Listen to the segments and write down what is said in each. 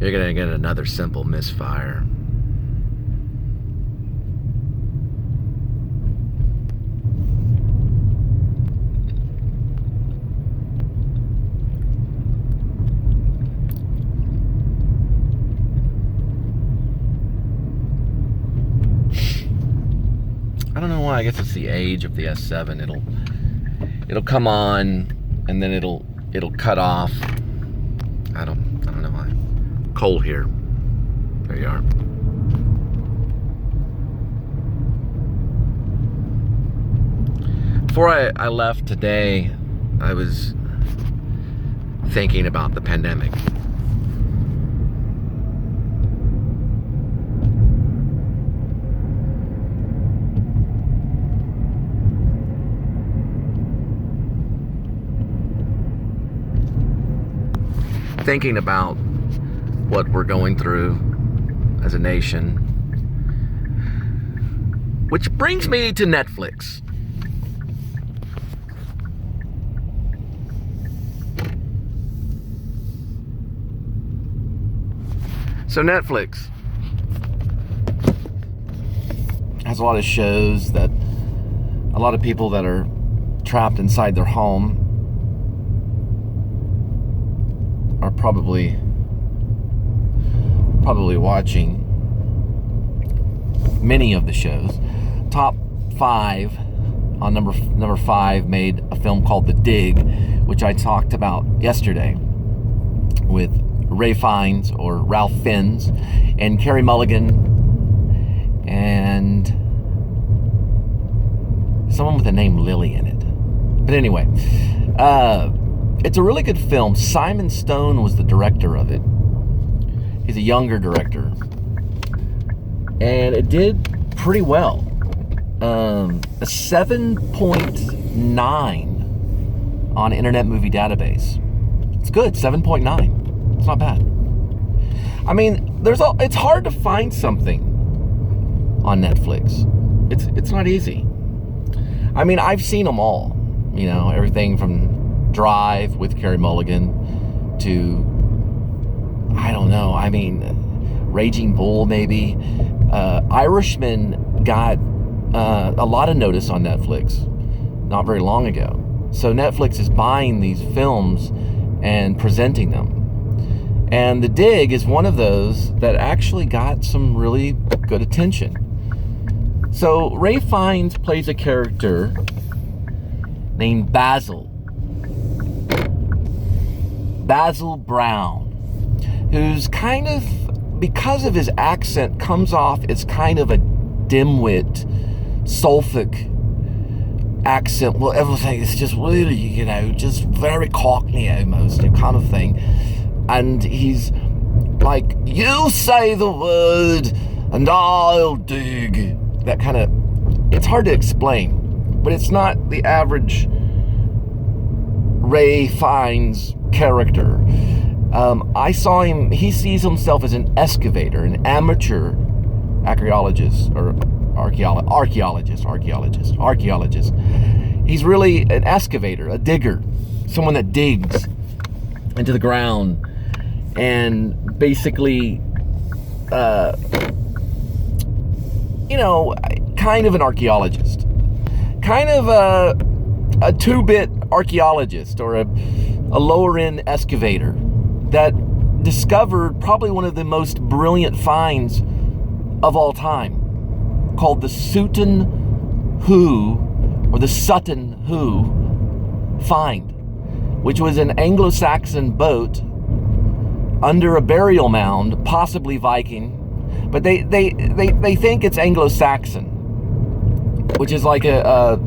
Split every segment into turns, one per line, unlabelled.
You're going to get another simple misfire. I don't know why. I guess it's the age of the S7. It'll come on and then it'll cut off. I don't know why. Cold here. There you are. Before I left today, I was thinking about the pandemic. Thinking about what we're going through as a nation. Which brings me to Netflix. So Netflix has a lot of shows that a lot of people that are trapped inside their home are probably watching. Many of the shows. Top 5 on number 5 made a film called The Dig, which I talked about yesterday with Ray Fiennes or Ralph Fiennes and Carey Mulligan and someone with the name Lily in it. But anyway, it's a really good film. Simon Stone was the director of it. He's a younger director. And it did pretty well. A 7.9 on Internet Movie Database. It's good, 7.9. It's not bad. I mean, it's hard to find something on Netflix. It's not easy. I mean, I've seen them all. You know, everything from Drive with Carey Mulligan to, I don't know, I mean, Raging Bull maybe. Irishman got a lot of notice on Netflix not very long ago. So Netflix is buying these films and presenting them. And The Dig is one of those that actually got some really good attention. So Ray Fiennes plays a character named Basil Brown, who's kind of, because of his accent, comes off as kind of a dimwit, Suffolk accent. Well, everything is just really, you know, just very Cockney almost, kind of thing. And he's like, you say the word and I'll dig. That kind of, it's hard to explain, but it's not the average Ray Fiennes character. I saw him, he sees himself as an excavator, an amateur archaeologist. He's really an excavator, a digger, someone that digs into the ground and basically, you know, kind of an archaeologist. Kind of a two-bit archaeologist or a lower-end excavator that discovered probably one of the most brilliant finds of all time, called the Sutton Hoo, or the Sutton Hoo find, which was an Anglo-Saxon boat under a burial mound, possibly Viking, but they think it's Anglo-Saxon, which is like a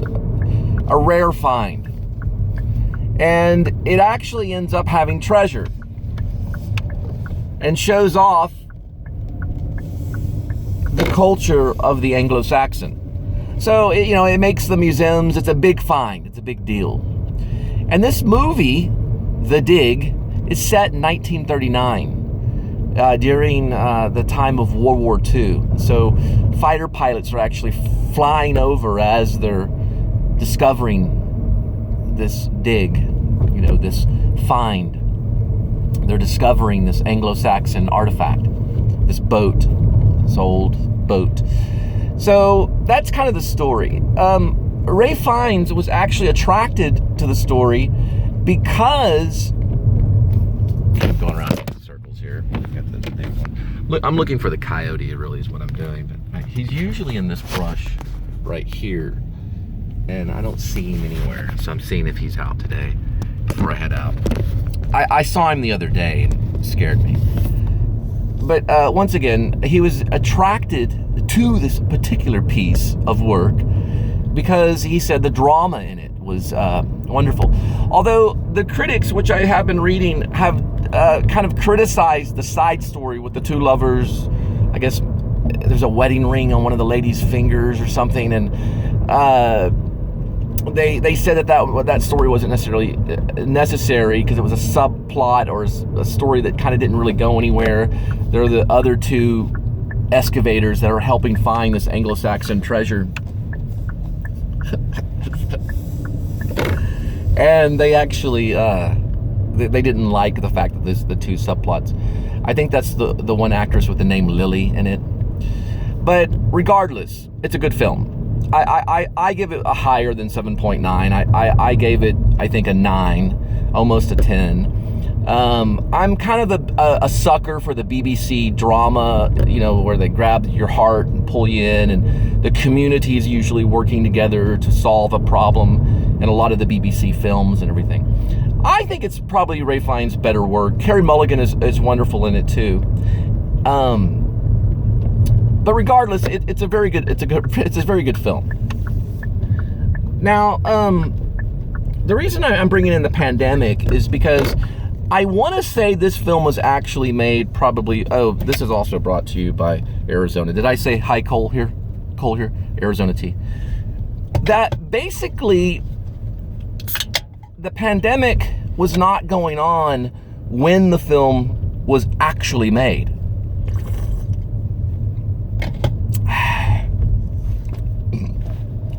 rare find. And it actually ends up having treasure and shows off the culture of the Anglo-Saxon. So, it makes the museums, it's a big find, it's a big deal. And this movie, The Dig, is set in 1939, during the time of World War II. So fighter pilots are actually flying over as they're discovering this dig, this find. they're discovering this Anglo-Saxon artifact, this boat, this old boat. So that's kind of the story. Ray Fiennes was actually attracted to the story because... I'm going around in circles here. Got the thing going. Look, I'm looking for the coyote, it really is what I'm doing. But he's usually in this brush right here, and I don't see him anywhere. So I'm seeing if he's out today before I head out. I saw him the other day and it scared me. But once again, he was attracted to this particular piece of work because he said the drama in it was wonderful. Although the critics, which I have been reading, have kind of criticized the side story with the two lovers. I guess there's a wedding ring on one of the ladies' fingers or something, and they said that story wasn't necessarily necessary because it was a subplot or a story that kind of didn't really go anywhere. There are the other two excavators that are helping find this Anglo-Saxon treasure. And they actually they didn't like the fact that this the two subplots. I think that's the one actress with the name Lily in it. But regardless, it's a good film. I give it a higher than 7.9. I gave it, I think, a 9, almost a 10. I'm kind of a sucker for the BBC drama, you know, where they grab your heart and pull you in, and the community is usually working together to solve a problem in a lot of the BBC films and everything. I think it's probably Ray Fiennes' better work. Carey Mulligan is wonderful in it too. But regardless, it's a very good film. Now, the reason I'm bringing in the pandemic is because I want to say this film was actually made probably... Oh, this is also brought to you by Arizona. Did I say hi, Cole here? Cole here? Arizona tea. That basically, the pandemic was not going on when the film was actually made.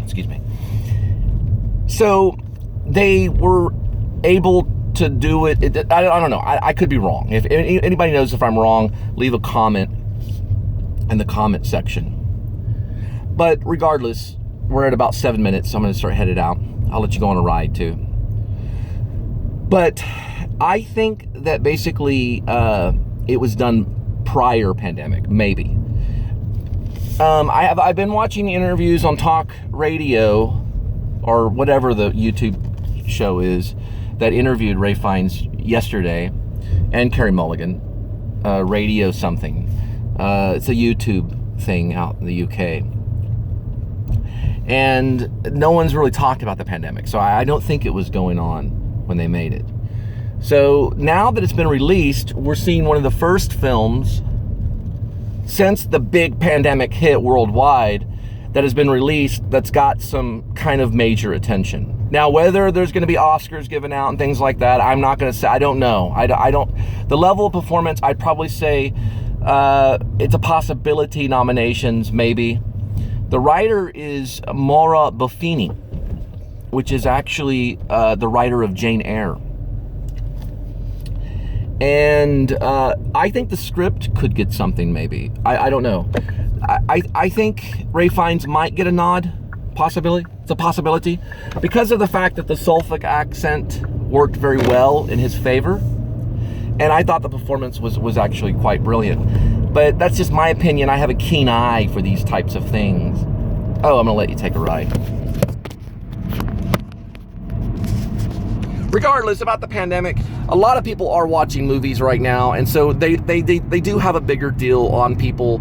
Excuse me. So they were able to do it. I don't know. I could be wrong. If anybody knows if I'm wrong, leave a comment in the comment section. But regardless, we're at about 7 minutes, so I'm going to start headed out. I'll let you go on a ride too. But I think that basically it was done prior pandemic, maybe. I've been watching interviews on talk radio or whatever the YouTube show is that interviewed Ray Fiennes yesterday, and Carey Mulligan, radio something. It's a YouTube thing out in the UK. And no one's really talked about the pandemic, so I don't think it was going on when they made it. So now that it's been released, we're seeing one of the first films since the big pandemic hit worldwide that has been released that's got some kind of major attention. Now, whether there's going to be Oscars given out and things like that, I'm not going to say. I don't know. I don't. The level of performance, I'd probably say it's a possibility. Nominations, maybe. The writer is Maura Buffini, which is actually the writer of Jane Eyre. And I think the script could get something, maybe. I don't know. I think Ray Fiennes might get a nod, possibility. It's a possibility. Because of the fact that the Suffolk accent worked very well in his favor. And I thought the performance was actually quite brilliant. But that's just my opinion. I have a keen eye for these types of things. Oh, I'm going to let you take a ride. Regardless about the pandemic, a lot of people are watching movies right now, and so they do have a bigger deal on people.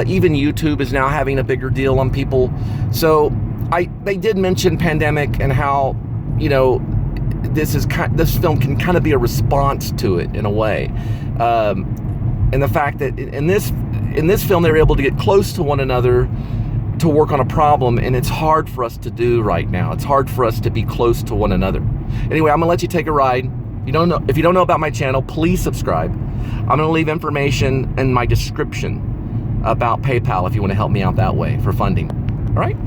Even YouTube is now having a bigger deal on people. So they did mention pandemic and how, you know, this film can kind of be a response to it in a way, and the fact that in this film they were able to get close to one another to work on a problem, and it's hard for us to do right now. It's hard for us to be close to one another. Anyway, I'm gonna let you take a ride. If you don't know about my channel, please subscribe. I'm gonna leave information in my description about PayPal if you want to help me out that way for funding. All right?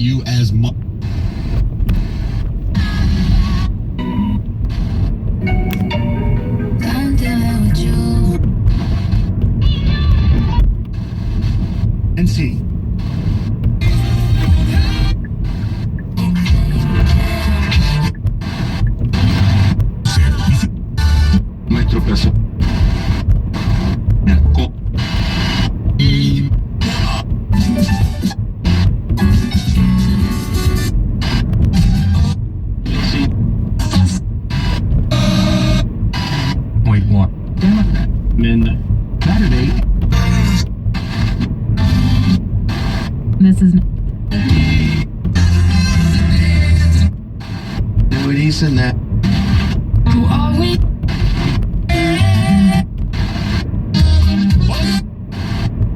you as much. And see. Nuestro caso. Y point one. Then Saturday.
This is
Nobody's in that.
who are we?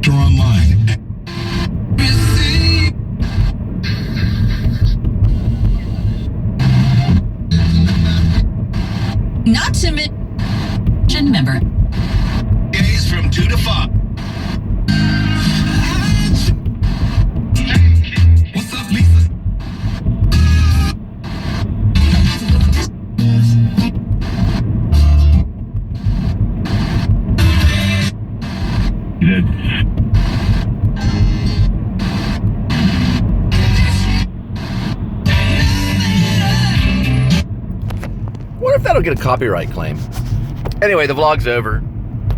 You're online.
Not to mention member.
Days from 2 to 5. What's up, Lisa?
What if that'll get a copyright claim? Anyway, the vlog's over.